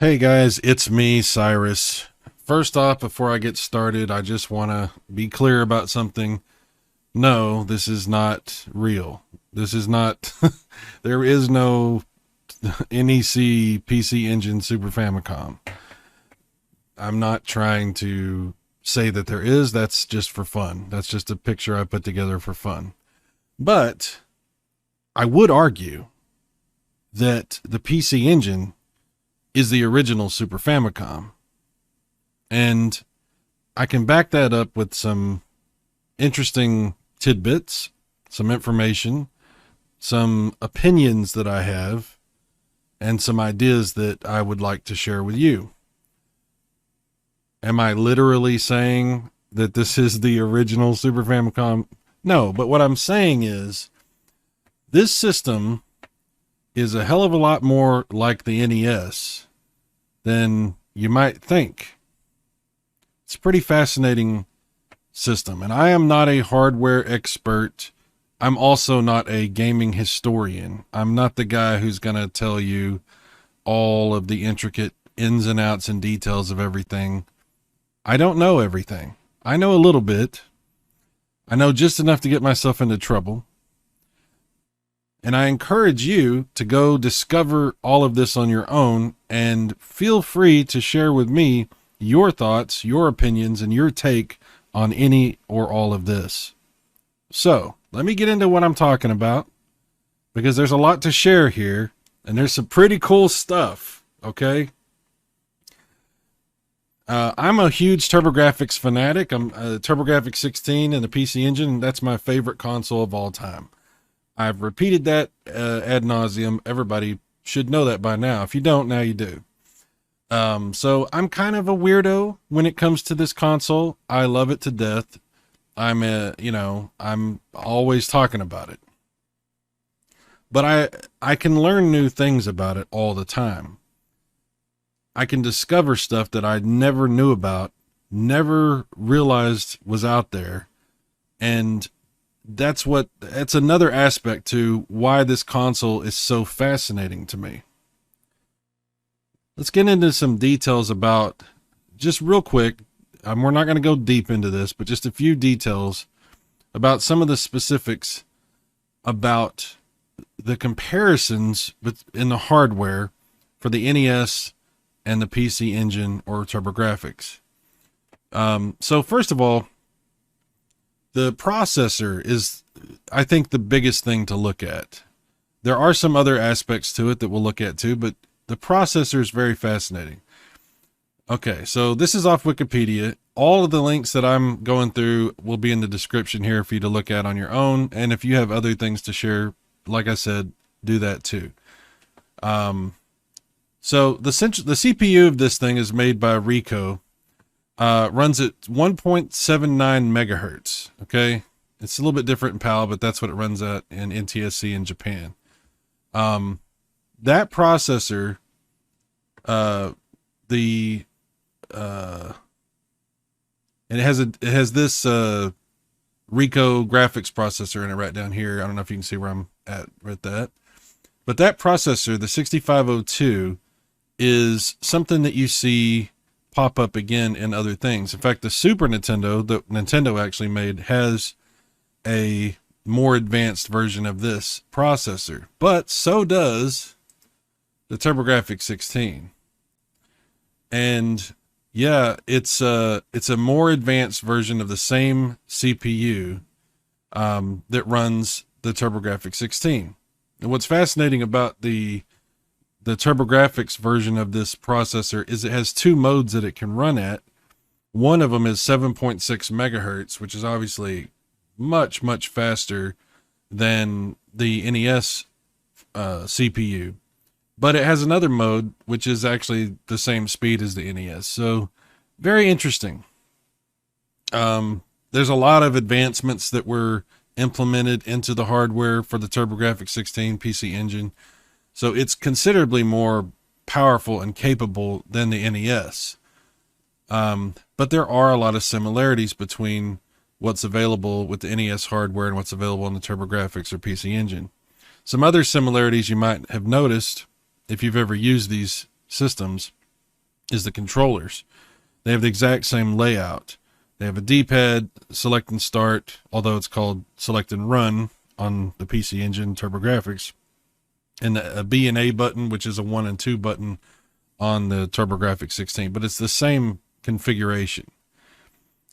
Hey guys, it's me, Cyrus. First off, before I get started, I just want to be clear about something. No, this is not real. This is not, there is no NEC PC Engine Super Famicom. I'm not trying to say that there is. That's just for fun. That's just a picture I put together for fun. But I would argue that the PC Engine is the original Super Famicom. And I can back that up with some interesting tidbits, some information, some opinions that I have, and some ideas that I would like to share with you. Am I literally saying that this is the original Super Famicom? No, but what I'm saying is this system is a hell of a lot more like the NES than you might think. It's a pretty fascinating system, and I am not a hardware expert. I'm also not a gaming historian. I'm not the guy who's going to tell you all of the intricate ins and outs and details of everything. I don't know everything. I know a little bit. I know just enough to get myself into trouble. And I encourage you to go discover all of this on your own, and feel free to share with me your thoughts, your opinions, and your take on any or all of this. So let me get into what I'm talking about, because there's a lot to share here, and there's some pretty cool stuff. Okay. I'm a huge TurboGrafx fanatic. I'm a TurboGrafx 16 and the PC Engine. That's my favorite console of all time. I've repeated that ad nauseum. Everybody should know that by now. If you don't, now you do. So I'm kind of a weirdo when it comes to this console. I love it to death. I'm always talking about it. But I can learn new things about it all the time. I can discover stuff that I never knew about, never realized was out there. And that's another aspect to why this console is so fascinating to me. Let's get into some details about, just real quick. We're not going to go deep into this, but just a few details about some of the specifics about the comparisons in the hardware for the NES and the PC Engine or TurboGrafx. So first of all, the processor is, I think, the biggest thing to look at. There are some other aspects to it that we'll look at too, but the processor is very fascinating. Okay, so this is off Wikipedia. All of the links that I'm going through will be in the description here for you to look at on your own. And if you have other things to share, like I said, do that too. So the CPU of this thing is made by Ricoh. Runs at 1.79 megahertz. Okay. It's a little bit different in PAL, but that's what it runs at in NTSC in Japan. That processor, and it has this, Ricoh graphics processor in it right down here. I don't know if you can see where I'm at with that, but that processor, the 6502, is something that you see pop up again in other things. In fact, the Super Nintendo that Nintendo actually made has a more advanced version of this processor, but so does the TurboGrafx 16. And yeah, it's a more advanced version of the same CPU that runs the TurboGrafx 16. And what's fascinating about the TurboGrafx version of this processor is it has two modes that it can run at. One of them is 7.6 megahertz, which is obviously much, much faster than the NES CPU. But it has another mode, which is actually the same speed as the NES. So very interesting. There's a lot of advancements that were implemented into the hardware for the TurboGrafx 16 PC Engine. So it's considerably more powerful and capable than the NES. But there are a lot of similarities between what's available with the NES hardware and what's available in the TurboGrafx or PC Engine. Some other similarities you might have noticed if you've ever used these systems is the controllers. They have the exact same layout. They have a D-pad, select and start, although it's called select and run on the PC Engine TurboGrafx, and a B and A button, which is a 1 and 2 button on the TurboGrafx 16, but it's the same configuration.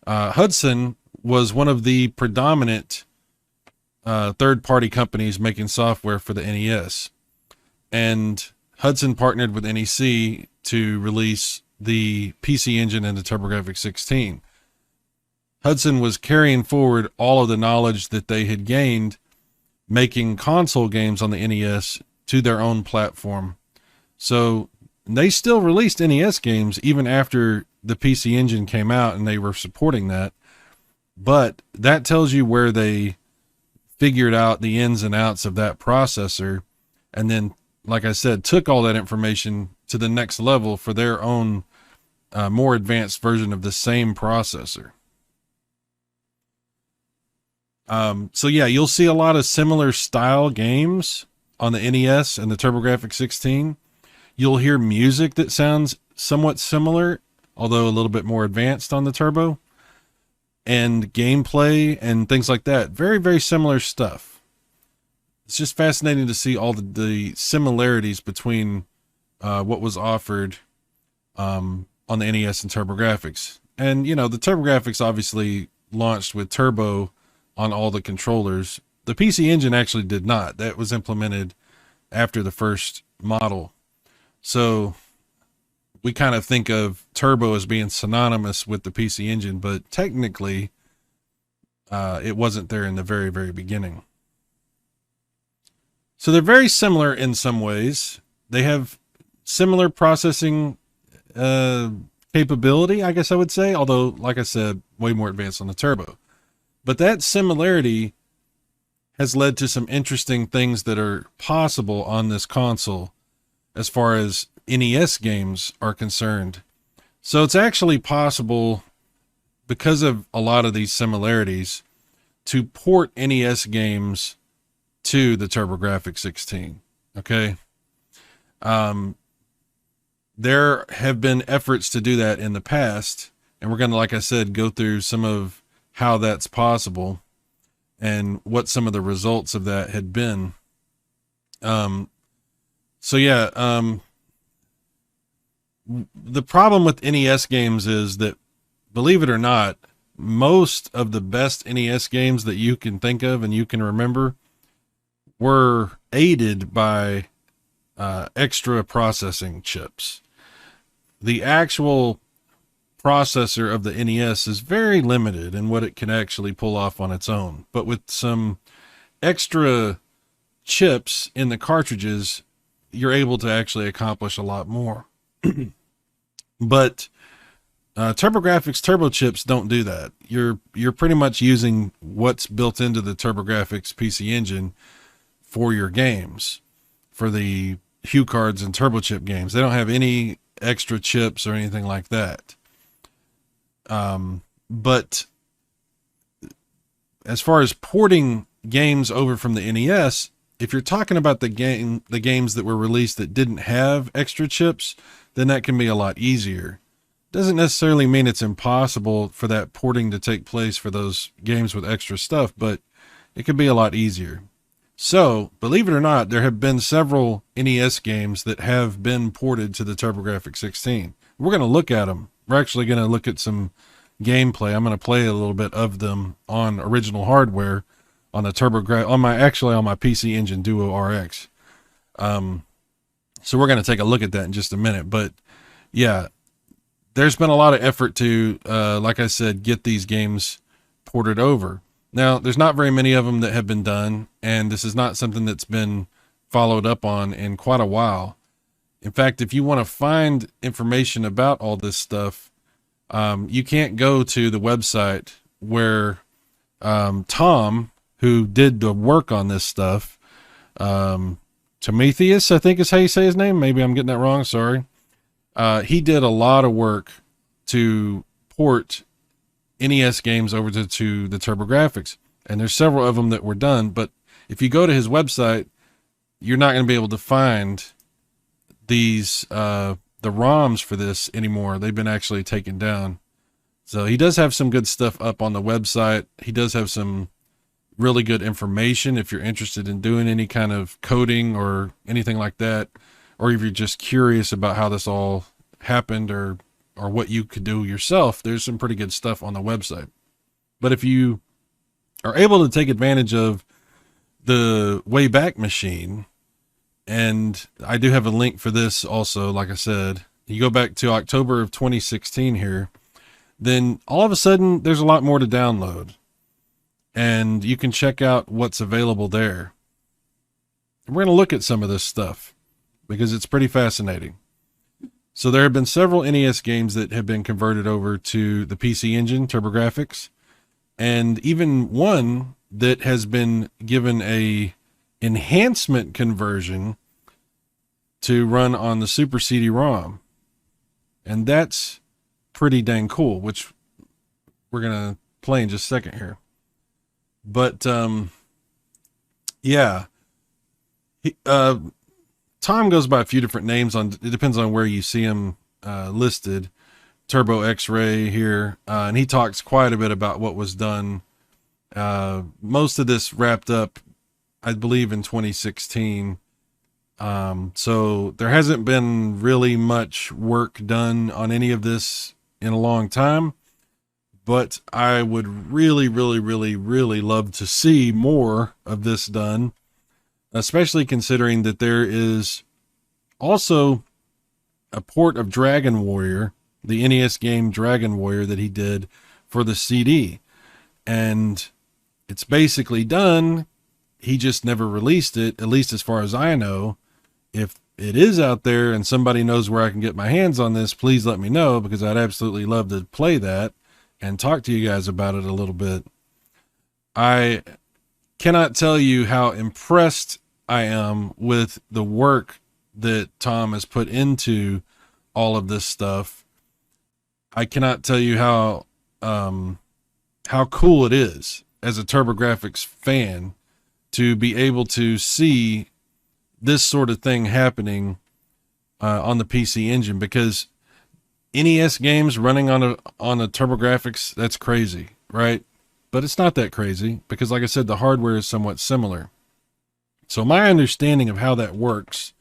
Hudson was one of the predominant third-party companies making software for the NES, and Hudson partnered with NEC to release the PC Engine and the TurboGrafx 16. Hudson was carrying forward all of the knowledge that they had gained making console games on the NES to their own platform. So they still released NES games even after the PC Engine came out, and they were supporting that. But that tells you where they figured out the ins and outs of that processor, and then, like I said, took all that information to the next level for their own more advanced version of the same processor. So yeah, you'll see a lot of similar style games on the NES and the TurboGrafx 16. You'll hear music that sounds somewhat similar, although a little bit more advanced on the Turbo, and gameplay and things like that. Very, very similar stuff. It's just fascinating to see all the similarities between what was offered on the NES and TurboGrafx. And, you know, the TurboGrafx obviously launched with Turbo on all the controllers. The PC Engine actually did not. That was implemented after the first model. So we kind of think of Turbo as being synonymous with the PC Engine, but technically it wasn't there in the very, very beginning. So they're very similar in some ways. They have similar processing capability, I guess I would say, although, like I said, way more advanced on the Turbo. But that similarity has led to some interesting things that are possible on this console as far as NES games are concerned. So it's actually possible, because of a lot of these similarities, to port NES games to the TurboGrafx 16. Okay. There have been efforts to do that in the past, and we're going to, like I said, go through some of how that's possible and what some of the results of that had been. So yeah, the problem with NES games is that, believe it or not, most of the best NES games that you can think of and you can remember were aided by extra processing chips. The actual processor of the NES is very limited in what it can actually pull off on its own, but with some extra chips in the cartridges, you're able to actually accomplish a lot more. But TurboGrafx turbo chips don't do that. You're pretty much using what's built into the TurboGrafx PC Engine for your games, for the Hue cards and turbo chip games. They don't have any extra chips or anything like that. But as far as porting games over from the NES, if you're talking about the games that were released that didn't have extra chips, then that can be a lot easier. Doesn't necessarily mean it's impossible for that porting to take place for those games with extra stuff, but it can be a lot easier. So, believe it or not, there have been several NES games that have been ported to the TurboGrafx 16. We're going to look at them. We're actually going to look at some gameplay. I'm going to play a little bit of them on original hardware on the on my PC Engine Duo RX. So we're going to take a look at that in just a minute. But yeah, there's been a lot of effort to, like I said, get these games ported over. Now, there's not very many of them that have been done, and this is not something that's been followed up on in quite a while. In fact, if you want to find information about all this stuff, you can't go to the website where Tom, who did the work on this stuff, Prometheus, I think is how you say his name. Maybe I'm getting that wrong. Sorry. He did a lot of work to port NES games over to the TurboGrafx, and there's several of them that were done. But if you go to his website, you're not going to be able to find these the ROMs for this anymore. They've been actually taken down. So he does have some good stuff up on the website. He does have some really good information if you're interested in doing any kind of coding or anything like that, or if you're just curious about how this all happened or what you could do yourself. There's some pretty good stuff on the website. But if you are able to take advantage of the Wayback Machine, and I do have a link for this also, like I said, you go back to October of 2016 here, then all of a sudden there's a lot more to download, and you can check out what's available there. And we're going to look at some of this stuff because it's pretty fascinating. So there have been several NES games that have been converted over to the PC Engine, TurboGrafx, and even one that has been given a enhancement conversion to run on the Super CD-ROM. And that's pretty dang cool, which we're going to play in just a second here. But, yeah. Tom goes by a few different names. It depends on where you see him listed. Turbo X-Ray here. And he talks quite a bit about what was done. Most of this wrapped up, I believe, in 2016. So there hasn't been really much work done on any of this in a long time, but I would really, really, really, really love to see more of this done, especially considering that there is also a port of Dragon Warrior, the NES game Dragon Warrior that he did for the CD. And it's basically done. He just never released it, at least as far as I know. If it is out there and somebody knows where I can get my hands on this, please let me know, because I'd absolutely love to play that and talk to you guys about it a little bit. I cannot tell you how impressed I am with the work that Tom has put into all of this stuff. I cannot tell you how cool it is as a TurboGrafx fan to be able to see this sort of thing happening on the PC Engine, because NES games running on a TurboGrafx, that's crazy, right? But it's not that crazy because, like I said, the hardware is somewhat similar. So my understanding of how that works,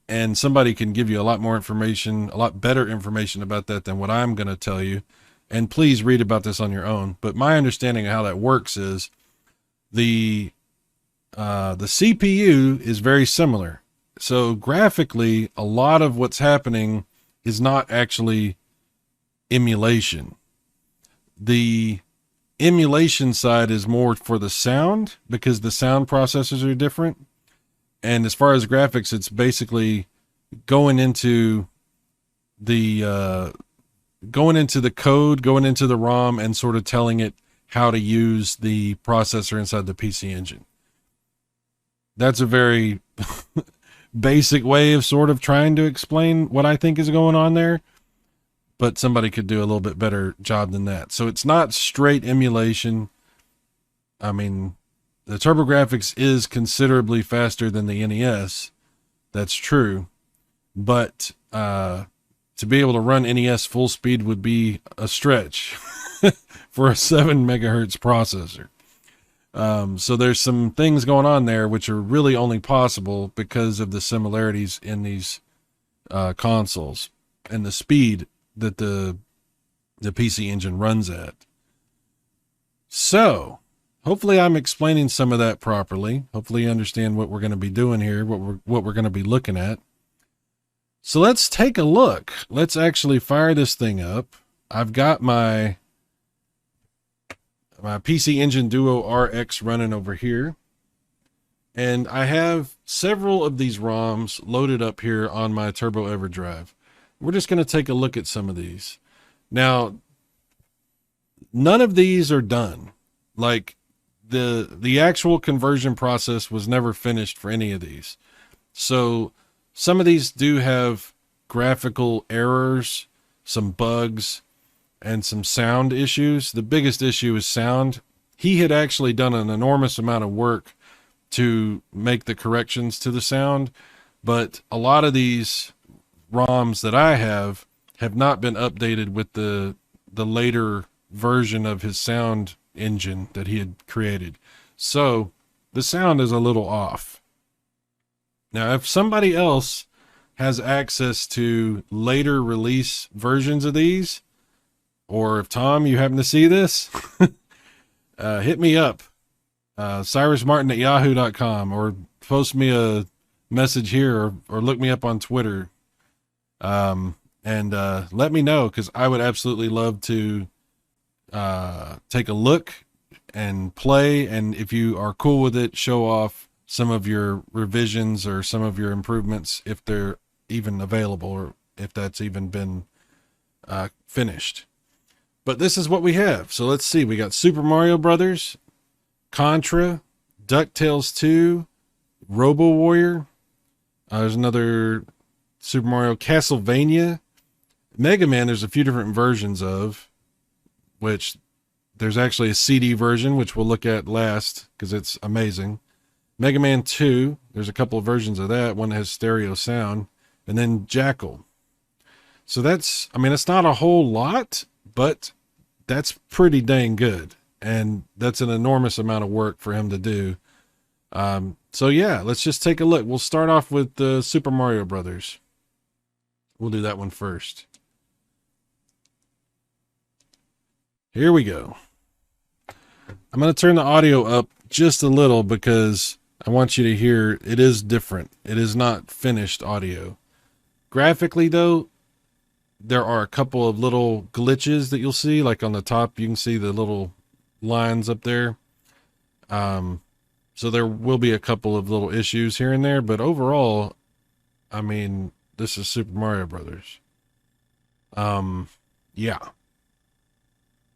and somebody can give you a lot more information, a lot better information about that than what I'm going to tell you. And please read about this on your own. But my understanding of how that works is the CPU is very similar. So graphically, a lot of what's happening is not actually emulation. The emulation side is more for the sound, because the sound processors are different. And as far as graphics, it's basically going into the code, going into the ROM, and sort of telling it how to use the processor inside the PC Engine. That's a very basic way of sort of trying to explain what I think is going on there, but somebody could do a little bit better job than that. So it's not straight emulation. I mean, the TurboGrafx is considerably faster than the NES. That's true. But to be able to run NES full speed would be a stretch for a 7 megahertz processor. So there's some things going on there which are really only possible because of the similarities in these consoles and the speed that the PC Engine runs at. So hopefully I'm explaining some of that properly. Hopefully you understand what we're going to be doing here, what we're going to be looking at. So let's take a look. Let's actually fire this thing up. I've got my PC Engine Duo RX running over here. And I have several of these ROMs loaded up here on my Turbo EverDrive. We're just going to take a look at some of these. Now, none of these are done. Like, the actual conversion process was never finished for any of these. So some of these do have graphical errors, some bugs, and some sound issues. The biggest issue is sound. He had actually done an enormous amount of work to make the corrections to the sound, but a lot of these ROMs that I have not been updated with the later version of his sound engine that he had created. So the sound is a little off. Now, if somebody else has access to later release versions of these, or if Tom, you happen to see this, hit me up, cyrusmartin@yahoo.com, or post me a message here, or look me up on Twitter, and let me know, because I would absolutely love to take a look and play, and if you are cool with it, show off some of your revisions or some of your improvements if they're even available, or if that's even been finished. But this is what we have. So let's see. We got Super Mario Brothers, Contra, DuckTales 2, Robo Warrior. There's another Super Mario, Castlevania, Mega Man. There's a few different versions of, which there's actually a CD version, which we'll look at last because it's amazing. Mega Man 2, there's a couple of versions of that. One has stereo sound. And then Jackal. So that's, I mean, it's not a whole lot, but that's pretty dang good. And that's an enormous amount of work for him to do. So yeah, let's just take a look. We'll start off with the Super Mario Brothers. We'll do that one first. Here we go. I'm going to turn the audio up just a little because I want you to hear it is different. It is not finished audio. Graphically, though, there are a couple of little glitches that you'll see. Like on the top, you can see the little lines up there. So there will be a couple of little issues here and there. But overall, I mean, this is Super Mario Brothers. Yeah.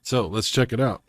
So let's check it out.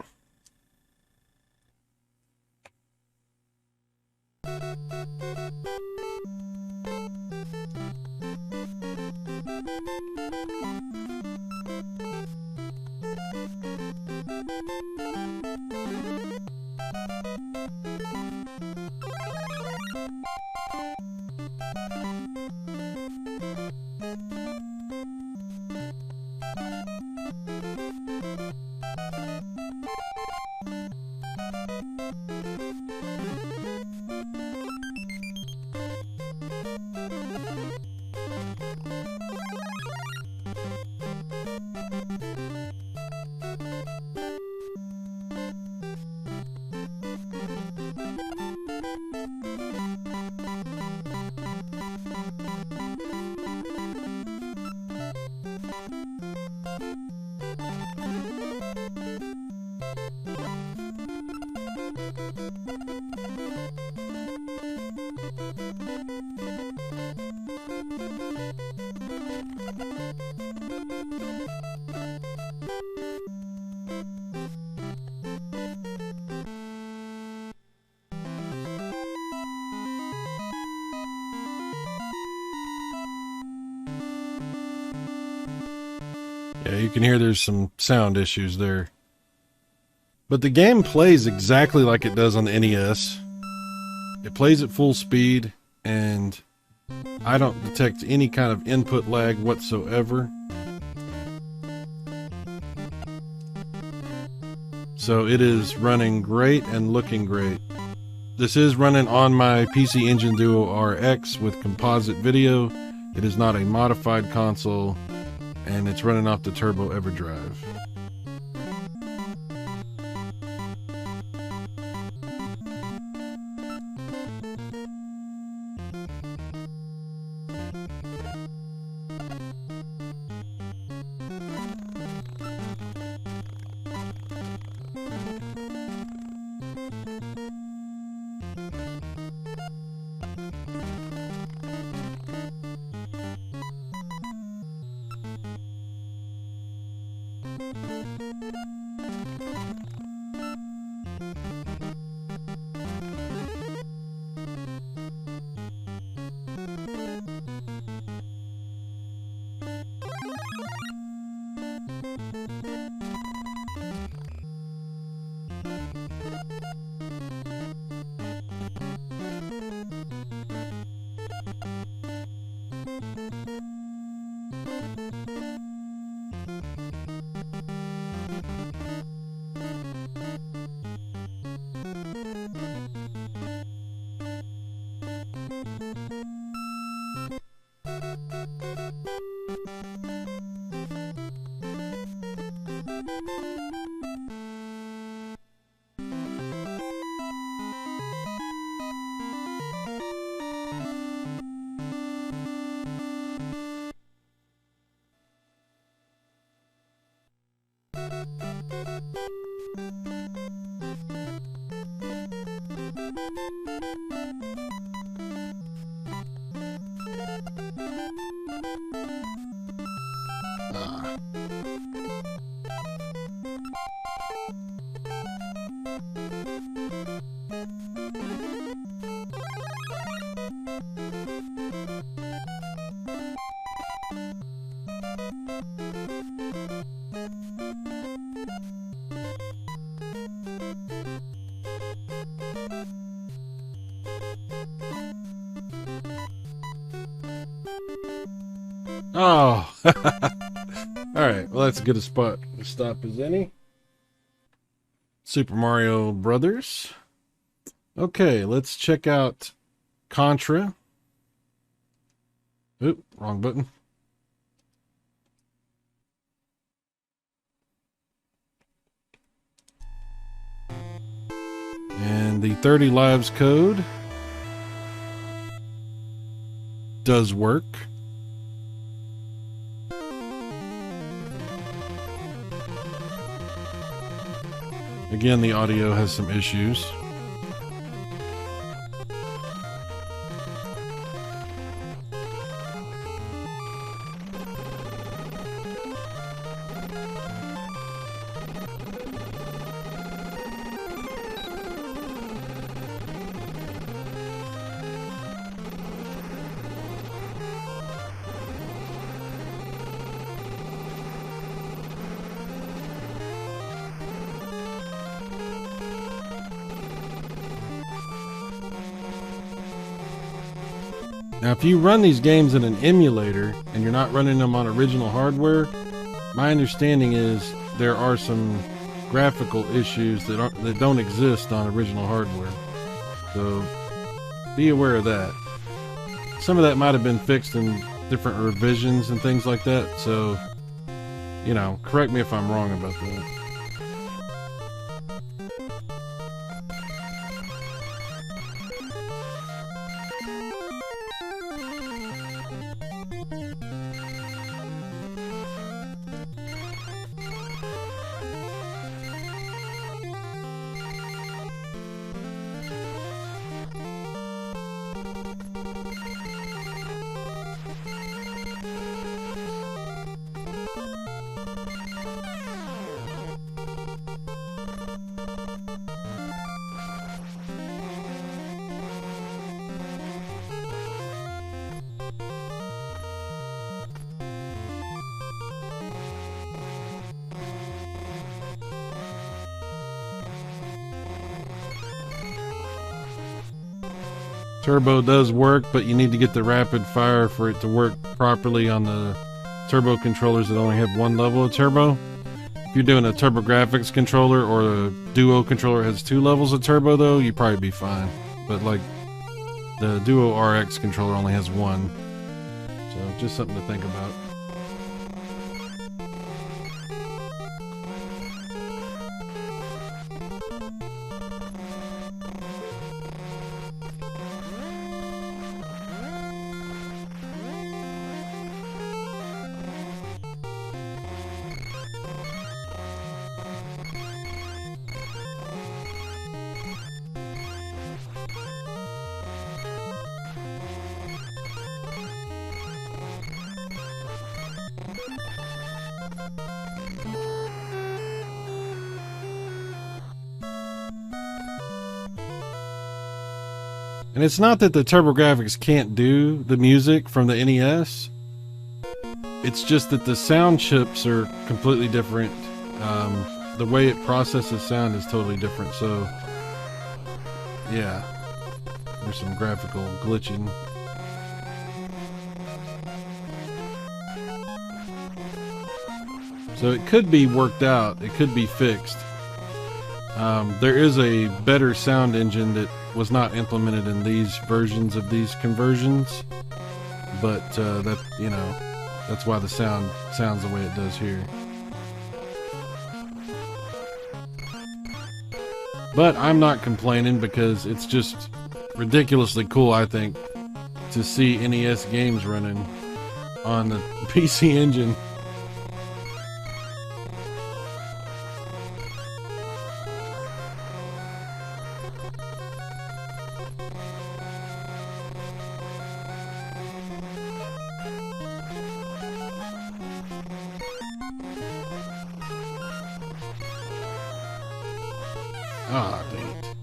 Yeah, you can hear there's some sound issues there. But the game plays exactly like it does on the NES. It plays at full speed, and I don't detect any kind of input lag whatsoever. So it is running great and looking great. This is running on my PC Engine Duo RX with composite video. It is not a modified console, and it's running off the Turbo EverDrive. Oh, all right. Well, that's as good a spot to stop as any. Super Mario Brothers. Okay, let's check out Contra. Oop, wrong button. And the 30 lives code does work. Again, the audio has some issues. Now, if you run these games in an emulator and you're not running them on original hardware, my understanding is there are some graphical issues that don't exist on original hardware. So be aware of that. Some of that might have been fixed in different revisions and things like that. So, you know, correct me if I'm wrong about that. Turbo does work, but you need to get the rapid fire for it to work properly on the turbo controllers that only have one level of turbo. If you're doing a TurboGrafx controller or a Duo controller that has 2 levels of turbo, though, you'd probably be fine. But like the Duo RX controller only has 1, so just something to think about. And it's not that the TurboGrafx can't do the music from the NES. It's just that the sound chips are completely different. The way it processes sound is totally different. So, yeah, there's some graphical glitching. So it could be worked out. It could be fixed. There is a better sound engine that was not implemented in these versions of these conversions, but that, you know, that's why the sound sounds the way it does here. But I'm not complaining because it's just ridiculously cool, I think, to see NES games running on the PC engine. Ah, dang it.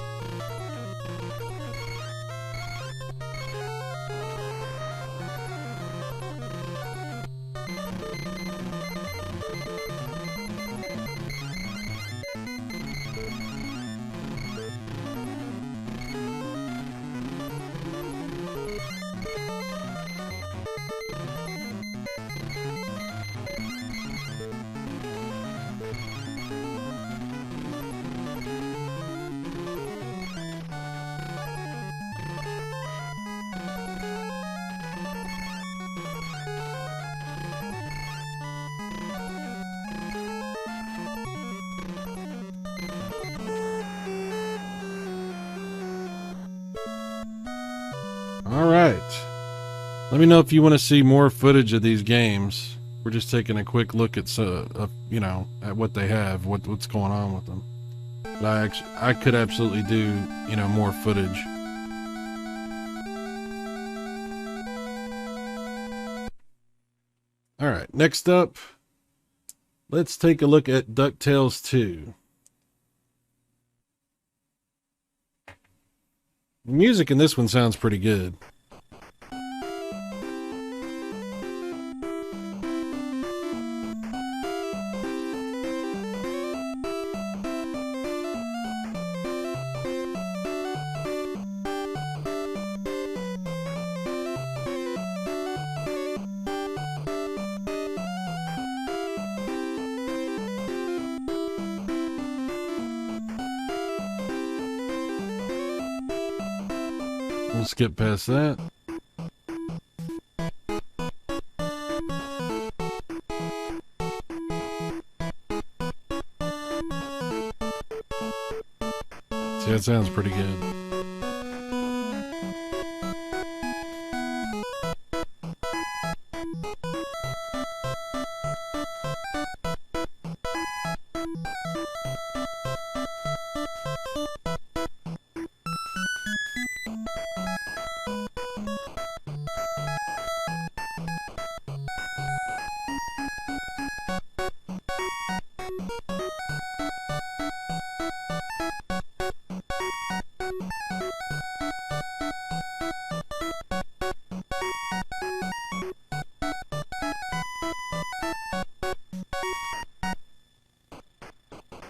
Alright. Let me know if you want to see more footage of these games. We're just taking a quick look at, you know, at what they have, what's going on with them. But I could absolutely do, you know, more footage. Alright, next up, let's take a look at DuckTales 2. The music in this one sounds pretty good. We'll skip past that. See, that sounds pretty good.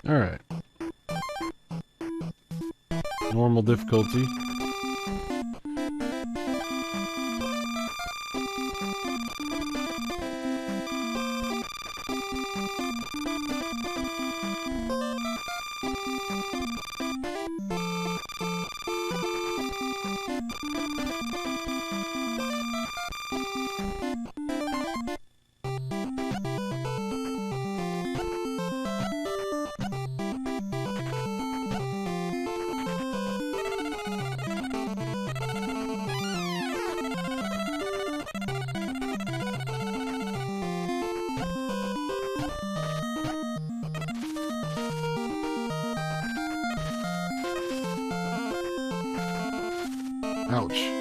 Alright. Normal difficulty. Ouch.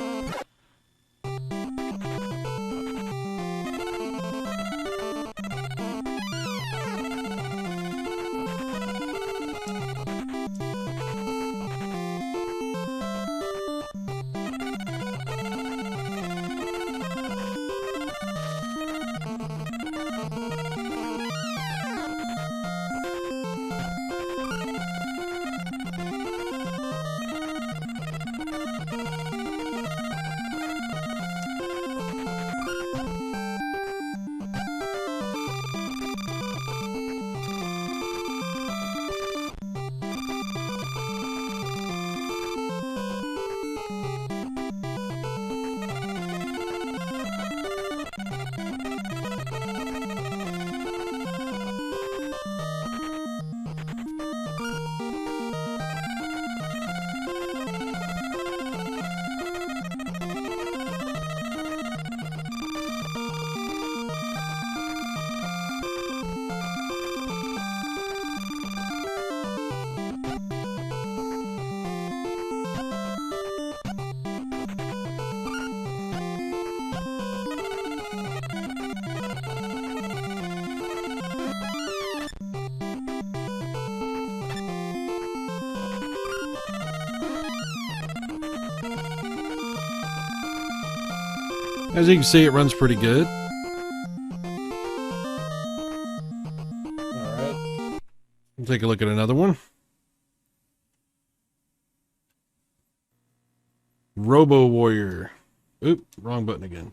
As you can see, it runs pretty good. Alright. Take a look at another one. Robo Warrior. Oop, wrong button again.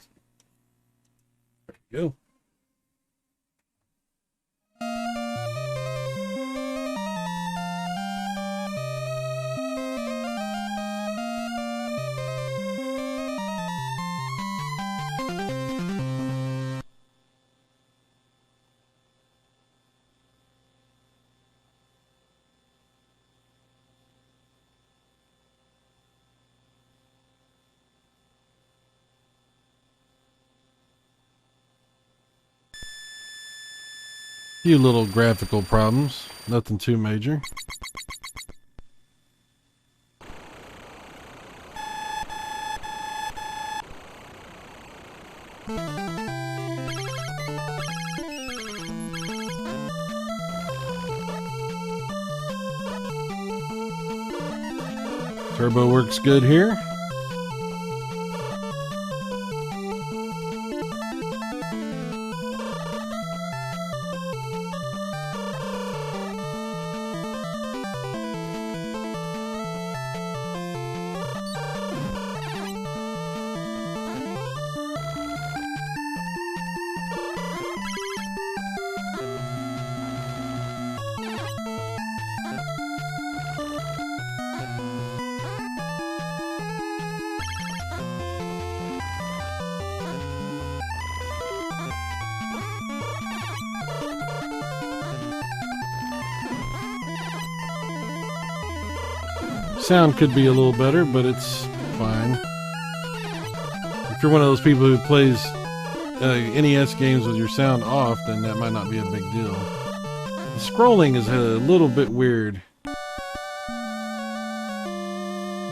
There you go. Few little graphical problems, nothing too major. Turbo works good here. Sound could be a little better, but it's fine. If you're one of those people who plays NES games with your sound off, then that might not be a big deal. The scrolling is a little bit weird. Let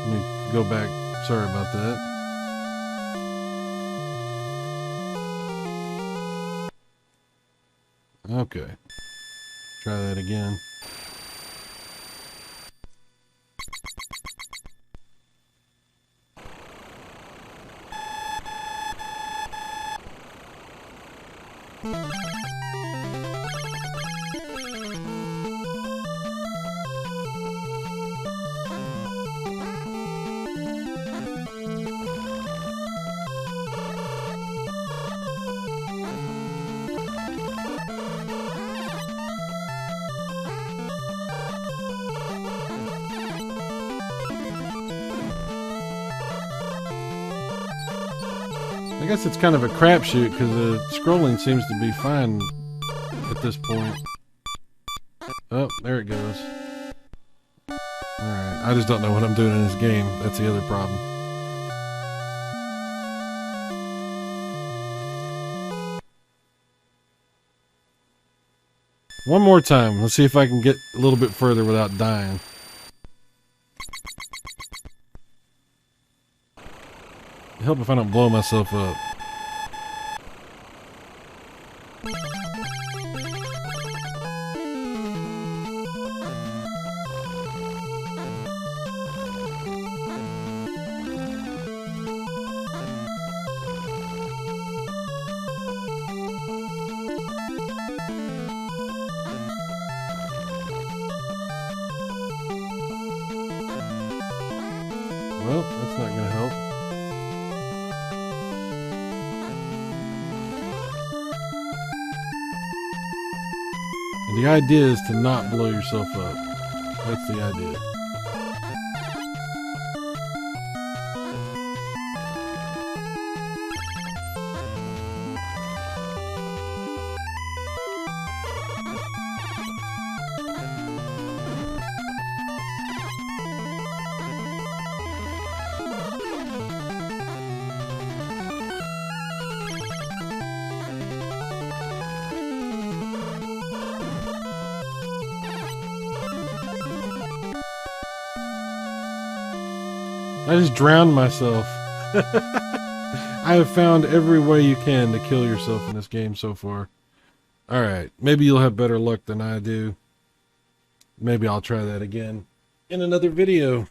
me go back. Sorry about that. Okay. Try that again. I guess it's kind of a crapshoot because the scrolling seems to be fine at this point. Oh, there it goes. Alright, I just don't know what I'm doing in this game. That's the other problem. One more time. Let's see if I can get a little bit further without dying. Help if I don't blow myself up. Well, that's not going to help. The idea is to not blow yourself up. That's the idea. I just drowned myself. I have found every way you can to kill yourself in this game so far. Alright, maybe you'll have better luck than I do. Maybe I'll try that again in another video.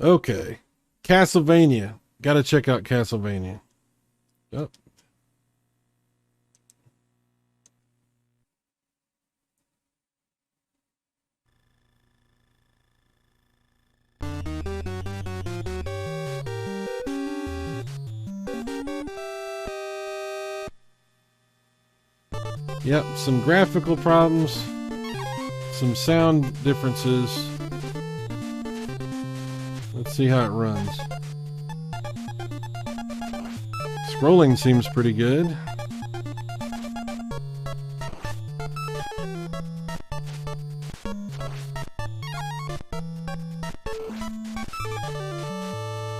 Okay, Castlevania. Gotta check out Castlevania. Oh. Yep, some graphical problems, some sound differences. Let's see how it runs. Scrolling seems pretty good.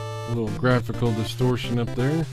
A little graphical distortion up there.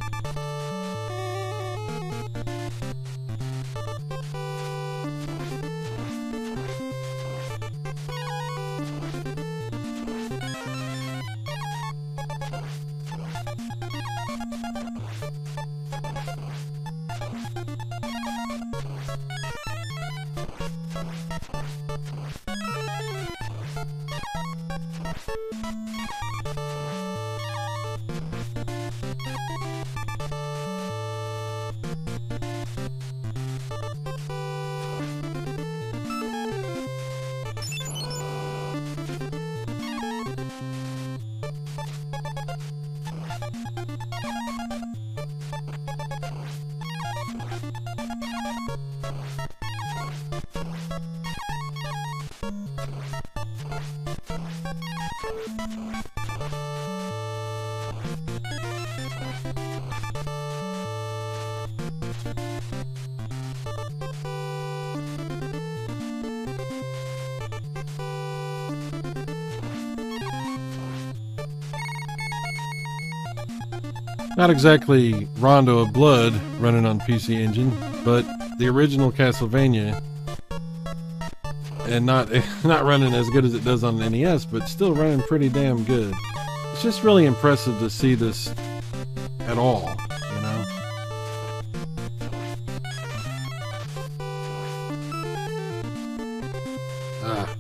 Not exactly Rondo of Blood running on PC Engine, but the original Castlevania, and not running as good as it does on the NES, but still running pretty damn good. It's just really impressive to see this at all, you know? Ah.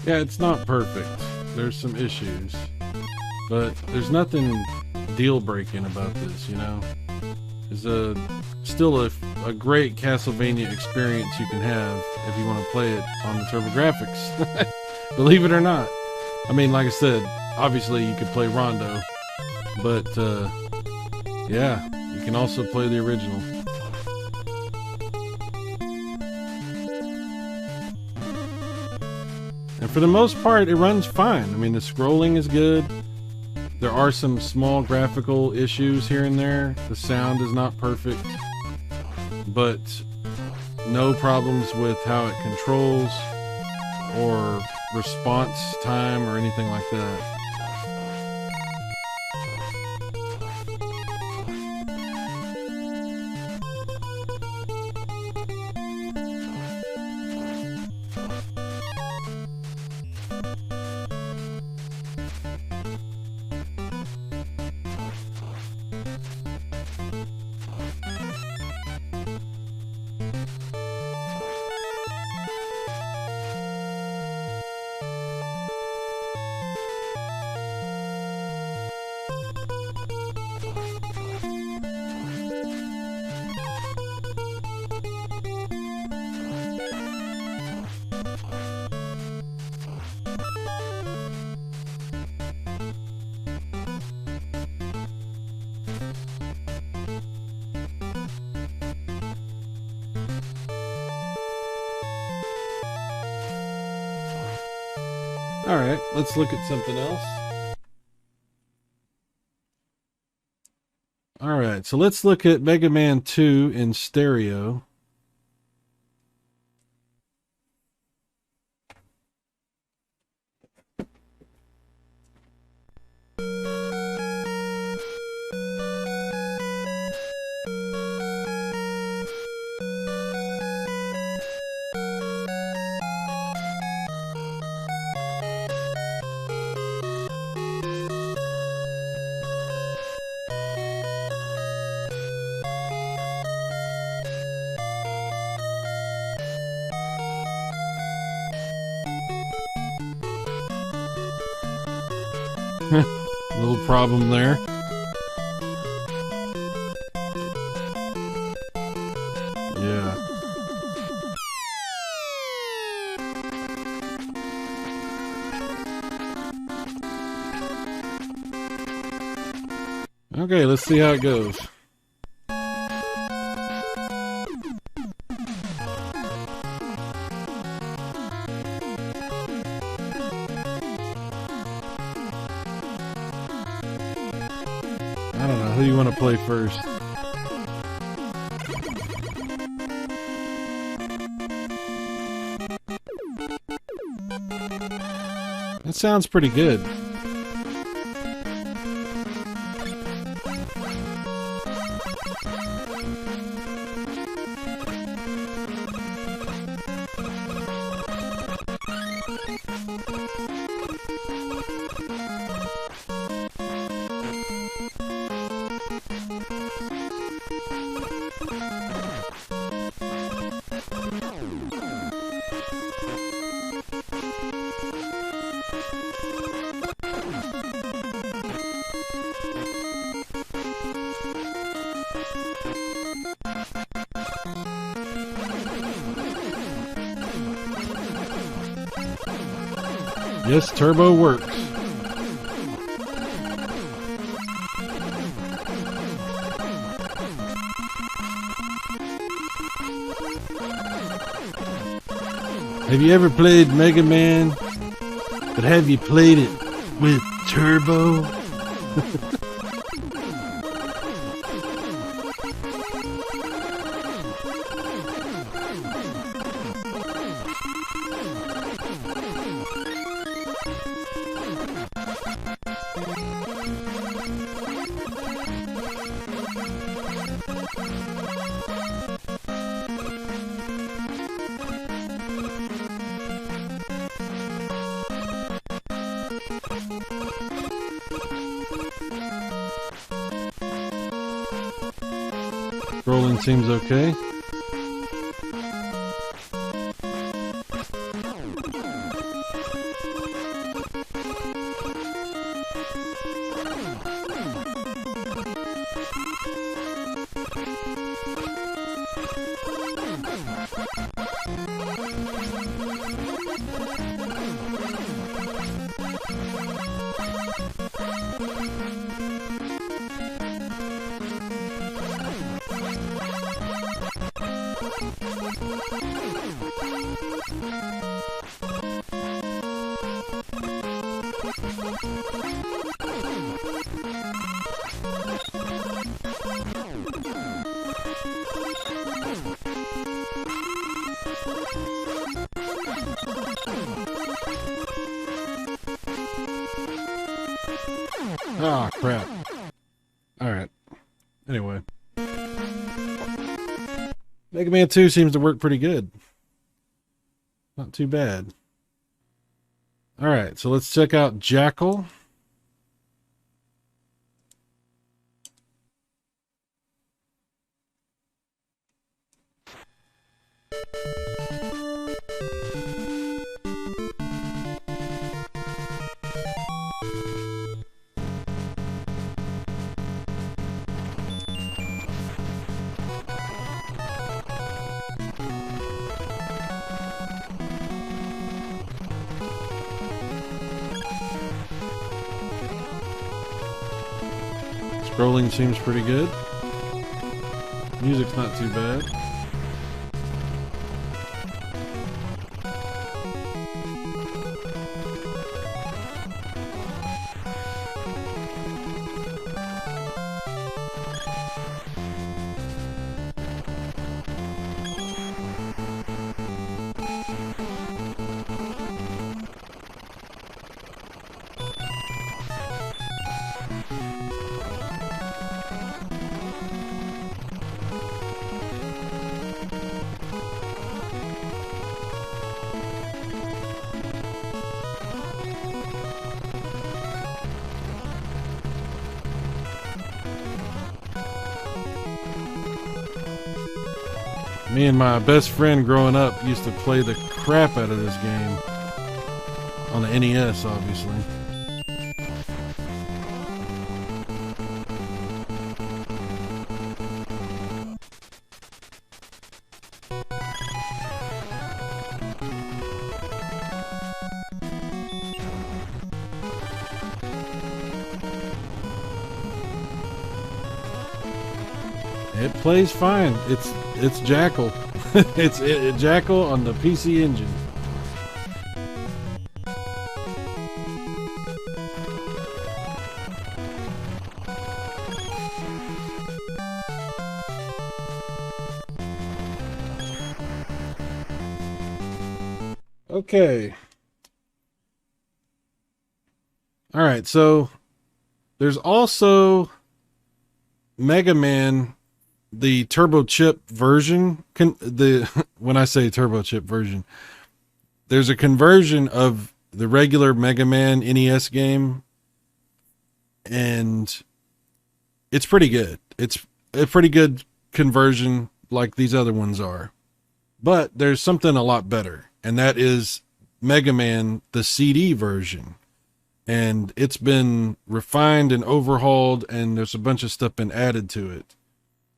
Yeah, it's not perfect. There's some issues, but there's nothing deal-breaking about this, you know? It's still a great Castlevania experience you can have if you want to play it on the TurboGrafx. Believe it or not. I mean, like I said, obviously you could play Rondo, but yeah, you can also play the original. And for the most part, it runs fine. I mean, the scrolling is good. There are some small graphical issues here and there. The sound is not perfect, but no problems with how it controls or response time or anything like that. All right, let's look at something else. All right, so let's look at Mega Man 2 in stereo. Little problem there. Yeah. Okay, let's see how it goes. I don't know, who do you want to play first? That sounds pretty good. Yes, turbo works. Have you ever played Mega Man? But have you played it with turbo? Scrolling seems okay. Ah, crap. Alright. Anyway. Mega Man 2 seems to work pretty good. Not too bad. Alright, so let's check out Jackal. Scrolling seems pretty good. Music's not too bad. Me and my best friend growing up used to play the crap out of this game. On the NES, obviously. It plays fine. It's Jackal. it's Jackal on the PC Engine. Okay. All right, so there's also Mega Man, the turbo chip version. When I say turbo chip version, there's a conversion of the regular Mega Man NES game, and it's pretty good. It's a pretty good conversion, like these other ones are. But there's something a lot better, and that is Mega Man, the CD version. And it's been refined and overhauled, and there's a bunch of stuff been added to it.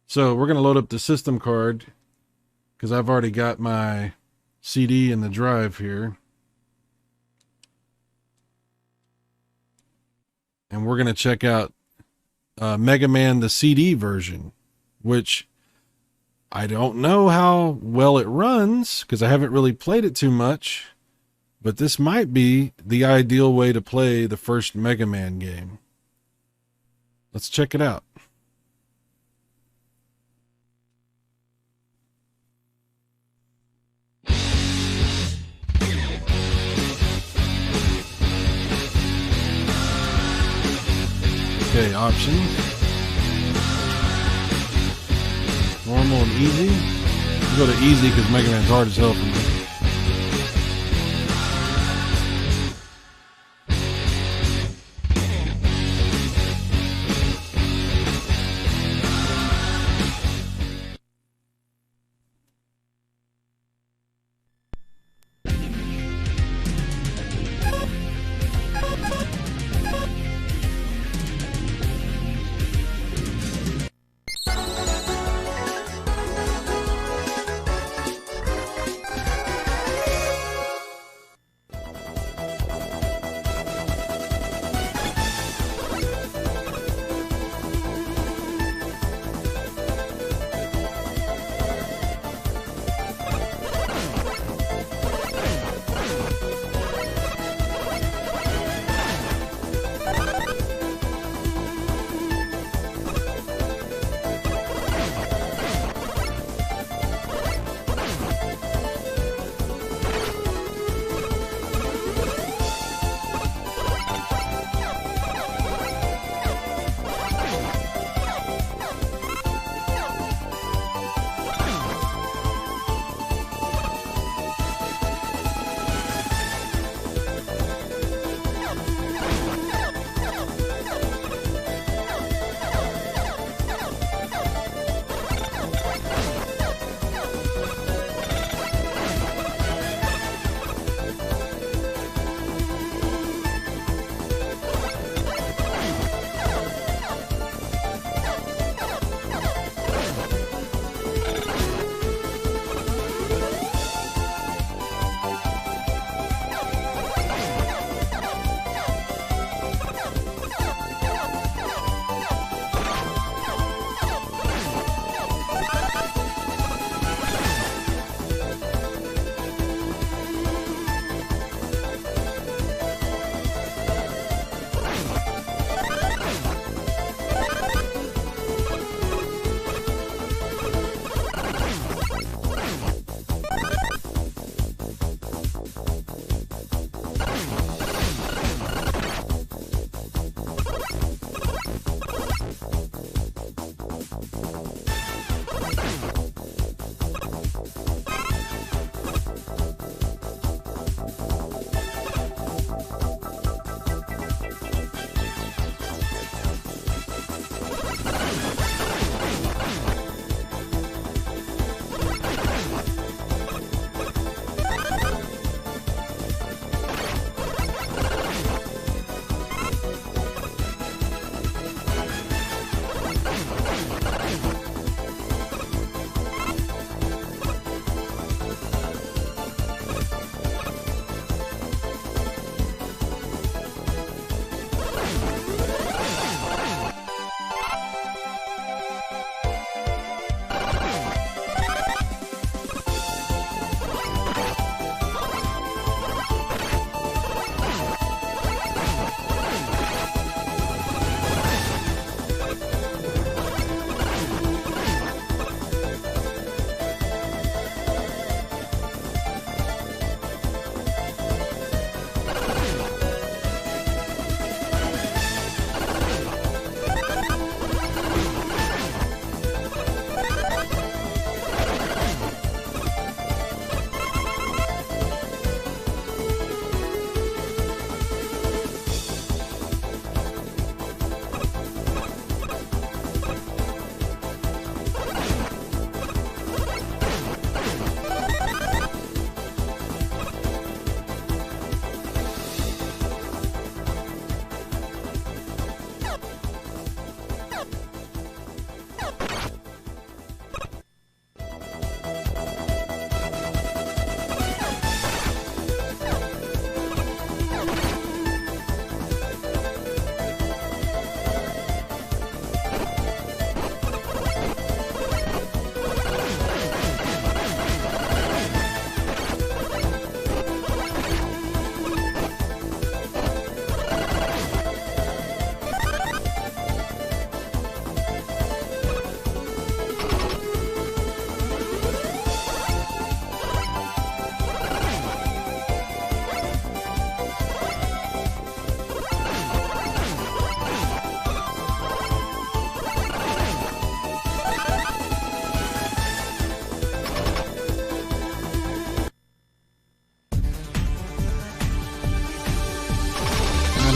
So we're going to load up the system card, because I've already got my CD in the drive here. And we're going to check out Mega Man, the CD version, which I don't know how well it runs, because I haven't really played it too much. But this might be the ideal way to play the first Mega Man game. Let's check it out. Okay, options. Normal and easy. We'll go to easy because Mega Man's hard as hell for me.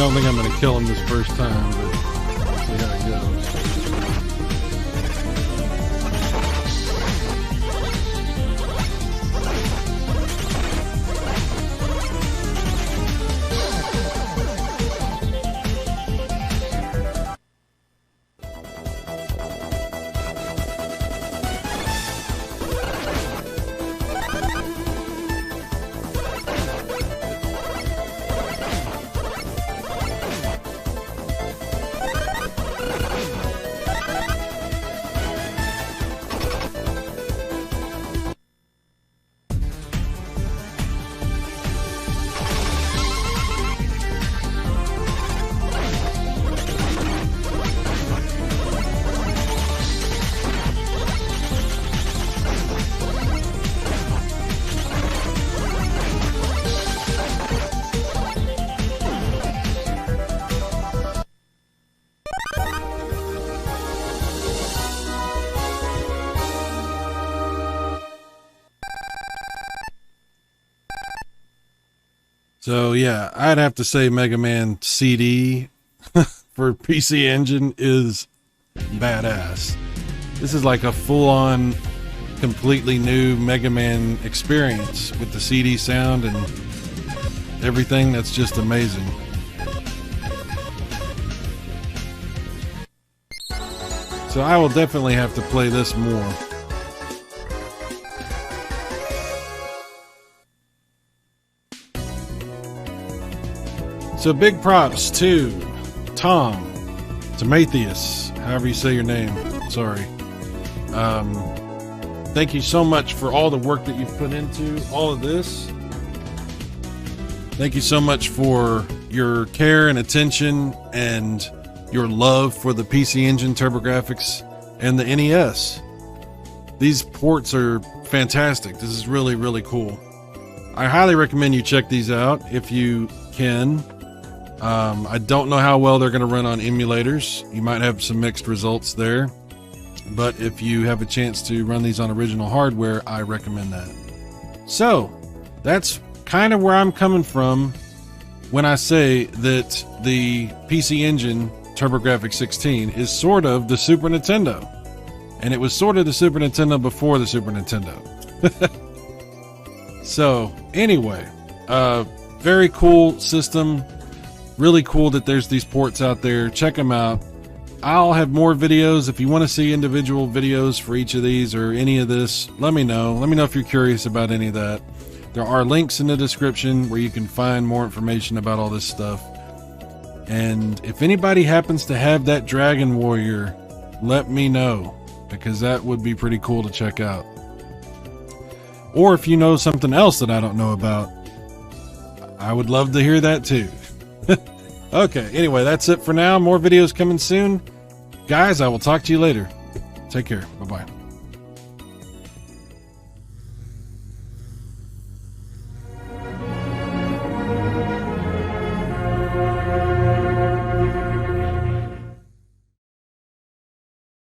don't think I'm going to kill him this first time, but we'll see how it goes. So yeah, I'd have to say Mega Man CD for PC Engine is badass. This is like a full-on, completely new Mega Man experience with the CD sound and everything. That's just amazing. So I will definitely have to play this more. So big props to Tom, Timotheus, however you say your name. Sorry. Thank you so much for all the work that you've put into all of this. Thank you so much for your care and attention and your love for the PC Engine, TurboGrafx, and the NES. These ports are fantastic. This is really, really cool. I highly recommend you check these out if you can. I don't know how well they're going to run on emulators. You might have some mixed results there. But if you have a chance to run these on original hardware, I recommend that. So, that's kind of where I'm coming from when I say that the PC Engine TurboGrafx 16 is sort of the Super Nintendo. And it was sort of the Super Nintendo before the Super Nintendo. So, anyway, very cool system. Really cool that there's these ports out there. Check them out. I'll have more videos. If you want to see individual videos for each of these or any of this, let me know. Let me know if you're curious about any of that. There are links in the description where you can find more information about all this stuff. And if anybody happens to have that Dragon Warrior, let me know, because that would be pretty cool to check out. Or if you know something else that I don't know about, I would love to hear that too. Okay, anyway, that's it for now. More videos coming soon. Guys, I will talk to you later. Take care.